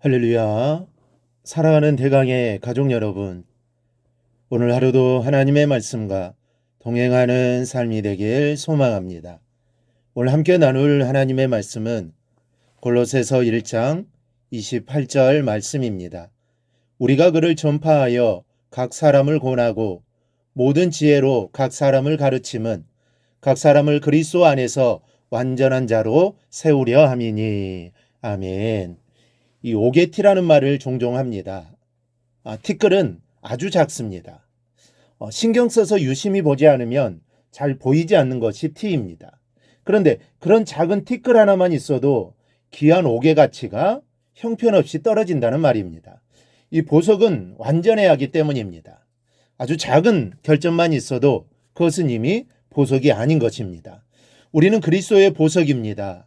할렐루야. 사랑하는 대강의 가족 여러분, 오늘 하루도 하나님의 말씀과 동행하는 삶이 되길 소망합니다. 오늘 함께 나눌 하나님의 말씀은 골로새서 1장 28절 말씀입니다. 우리가 그를 전파하여 각 사람을 권하고 모든 지혜로 각 사람을 가르침은 각 사람을 그리스도 안에서 완전한 자로 세우려 함이니. 아멘. 이 오게티라는 말을 종종 합니다. 티끌은 아주 작습니다. 신경 써서 유심히 보지 않으면 잘 보이지 않는 것이 티입니다. 그런데 그런 작은 티끌 하나만 있어도 귀한 옥의 가치가 형편없이 떨어진다는 말입니다. 이 보석은 완전해야 하기 때문입니다. 아주 작은 결점만 있어도 그것은 이미 보석이 아닌 것입니다. 우리는 그리스도의 보석입니다.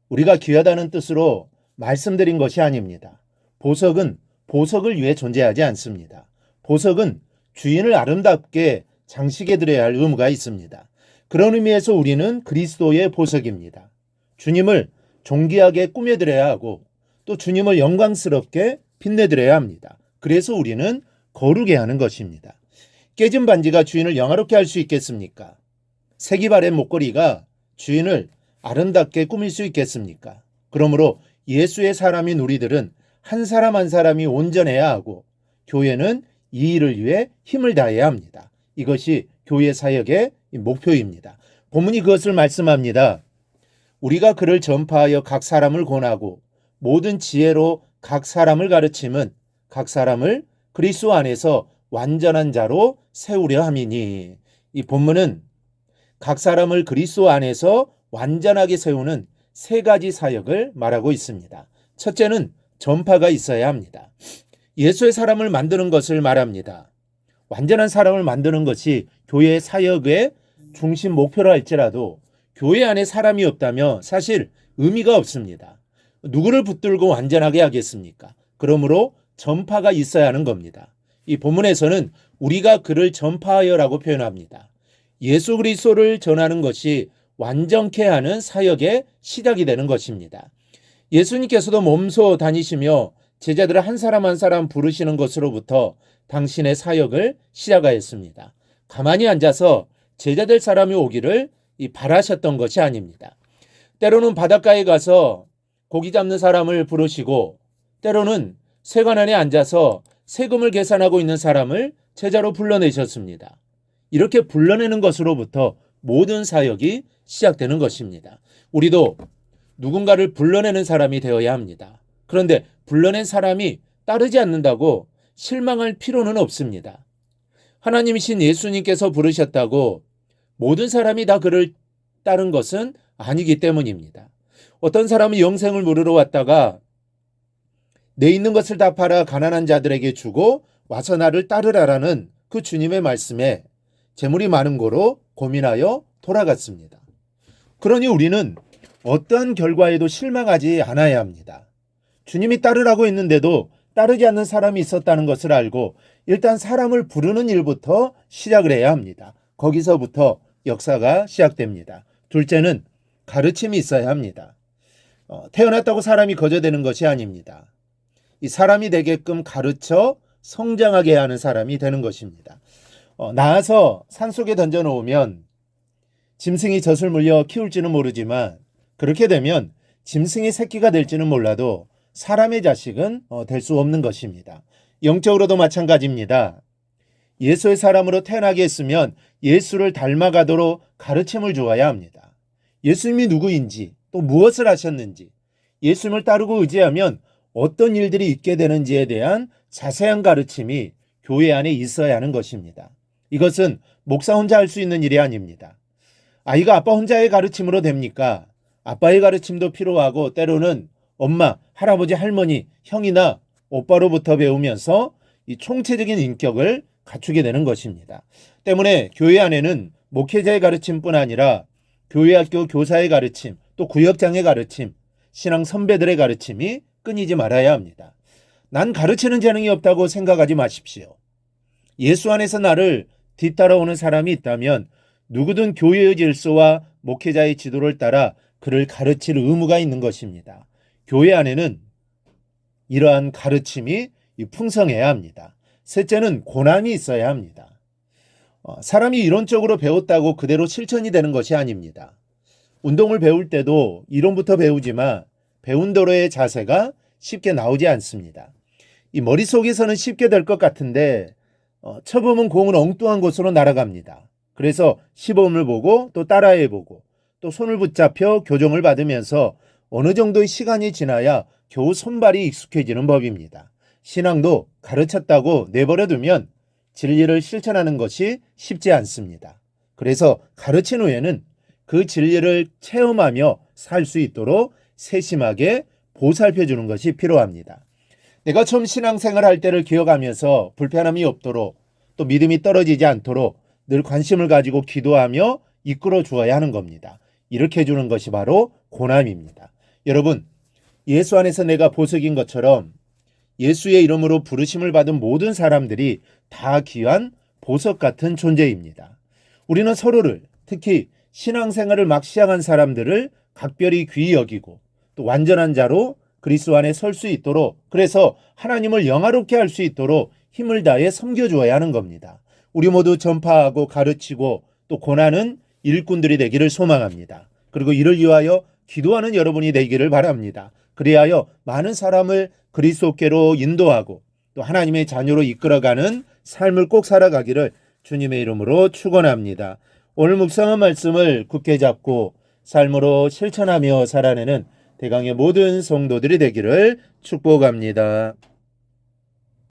우리가 귀하다는 뜻으로 말씀드린 것이 아닙니다. 보석은 보석을 위해 존재하지 않습니다. 보석은 주인을 아름답게 장식해 드려야 할 의무가 있습니다. 그런 의미에서 우리는 그리스도의 보석입니다. 주님을 존귀하게 꾸며드려야 하고 또 주님을 영광스럽게 빛내드려야 합니다. 그래서 우리는 거룩해 하는 것입니다. 깨진 반지가 주인을 영화롭게 할 수 있겠습니까? 색이 바랜 목걸이가 주인을 아름답게 꾸밀 수 있겠습니까? 그러므로 예수의 사람인 우리들은 한 사람 한 사람이 온전해야 하고 교회는 이 일을 위해 힘을 다해야 합니다. 이것이 교회 사역의 목표입니다. 본문이 그것을 말씀합니다. 우리가 그를 전파하여 각 사람을 권하고 모든 지혜로 각 사람을 가르침은 각 사람을 그리스도 안에서 완전한 자로 세우려 함이니. 이 본문은 각 사람을 그리스도 안에서 완전하게 세우는 세 가지 사역을 말하고 있습니다. 첫째는 전파가 있어야 합니다. 예수의 사람을 만드는 것을 말합니다. 완전한 사람을 만드는 것이 교회의 사역의 중심 목표라 할지라도 교회 안에 사람이 없다면 사실 의미가 없습니다. 누구를 붙들고 완전하게 하겠습니까? 그러므로 전파가 있어야 하는 겁니다. 이 본문에서는 우리가 그를 전파하여라고 표현합니다. 예수 그리스도를 전하는 것이 완전케 하는 사역의 시작이 되는 것입니다. 예수님께서도 몸소 다니시며 제자들을 한 사람 한 사람 부르시는 것으로부터 당신의 사역을 시작하였습니다. 가만히 앉아서 제자될 사람이 오기를 바라셨던 것이 아닙니다. 때로는 바닷가에 가서 고기 잡는 사람을 부르시고 때로는 세관 안에 앉아서 세금을 계산하고 있는 사람을 제자로 불러내셨습니다. 이렇게 불러내는 것으로부터 모든 사역이 시작되는 것입니다. 우리도 누군가를 불러내는 사람이 되어야 합니다. 그런데 불러낸 사람이 따르지 않는다고 실망할 필요는 없습니다. 하나님이신 예수님께서 부르셨다고 모든 사람이 다 그를 따른 것은 아니기 때문입니다. 어떤 사람이 영생을 물으러 왔다가 내 있는 것을 다 팔아 가난한 자들에게 주고 와서 나를 따르라라는 그 주님의 말씀에 재물이 많은 고로 고민하여 돌아갔습니다. 그러니 우리는 어떠한 결과에도 실망하지 않아야 합니다. 주님이 따르라고 했는데도 따르지 않는 사람이 있었다는 것을 알고 일단 사람을 부르는 일부터 시작을 해야 합니다. 거기서부터 역사가 시작됩니다. 둘째는 가르침이 있어야 합니다. 태어났다고 사람이 거저되는 것이 아닙니다. 이 사람이 되게끔 가르쳐 성장하게 하는 사람이 되는 것입니다. 낳아서 산속에 던져놓으면 짐승이 젖을 물려 키울지는 모르지만 그렇게 되면 짐승이 새끼가 될지는 몰라도 사람의 자식은 될 수 없는 것입니다. 영적으로도 마찬가지입니다. 예수의 사람으로 태어나게 했으면 예수를 닮아가도록 가르침을 주어야 합니다. 예수님이 누구인지 또 무엇을 하셨는지 예수님을 따르고 의지하면 어떤 일들이 있게 되는지에 대한 자세한 가르침이 교회 안에 있어야 하는 것입니다. 이것은 목사 혼자 할 수 있는 일이 아닙니다. 아이가 아빠 혼자의 가르침으로 됩니까? 아빠의 가르침도 필요하고 때로는 엄마, 할아버지, 할머니, 형이나 오빠로부터 배우면서 이 총체적인 인격을 갖추게 되는 것입니다. 때문에 교회 안에는 목회자의 가르침뿐 아니라 교회학교 교사의 가르침, 또 구역장의 가르침, 신앙 선배들의 가르침이 끊이지 말아야 합니다. 난 가르치는 재능이 없다고 생각하지 마십시오. 예수 안에서 나를 뒤따라오는 사람이 있다면 누구든 교회의 질서와 목회자의 지도를 따라 그를 가르칠 의무가 있는 것입니다. 교회 안에는 이러한 가르침이 풍성해야 합니다. 셋째는 고난이 있어야 합니다. 사람이 이론적으로 배웠다고 그대로 실천이 되는 것이 아닙니다. 운동을 배울 때도 이론부터 배우지만 배운 대로의 자세가 쉽게 나오지 않습니다. 이 머릿속에서는 쉽게 될 것 같은데 쳐보면 공은 엉뚱한 곳으로 날아갑니다. 그래서 시범을 보고 또 따라해보고 또 손을 붙잡혀 교정을 받으면서 어느 정도의 시간이 지나야 겨우 손발이 익숙해지는 법입니다. 신앙도 가르쳤다고 내버려두면 진리를 실천하는 것이 쉽지 않습니다. 그래서 가르친 후에는 그 진리를 체험하며 살 수 있도록 세심하게 보살펴주는 것이 필요합니다. 내가 처음 신앙생활 할 때를 기억하면서 불편함이 없도록 또 믿음이 떨어지지 않도록 늘 관심을 가지고 기도하며 이끌어 주어야 하는 겁니다. 이렇게 해주는 것이 바로 고난입니다. 여러분, 예수 안에서 내가 보석인 것처럼 예수의 이름으로 부르심을 받은 모든 사람들이 다 귀한 보석 같은 존재입니다. 우리는 서로를, 특히 신앙생활을 막 시작한 사람들을 각별히 귀히 여기고 또 완전한 자로 그리스도 안에 설 수 있도록, 그래서 하나님을 영화롭게 할 수 있도록 힘을 다해 섬겨주어야 하는 겁니다. 우리 모두 전파하고 가르치고 또 권하는 일꾼들이 되기를 소망합니다. 그리고 이를 위하여 기도하는 여러분이 되기를 바랍니다. 그리하여 많은 사람을 그리스도께로 인도하고 또 하나님의 자녀로 이끌어가는 삶을 꼭 살아가기를 주님의 이름으로 축원합니다. 오늘 묵상한 말씀을 굳게 잡고 삶으로 실천하며 살아내는 대강의 모든 성도들이 되기를 축복합니다.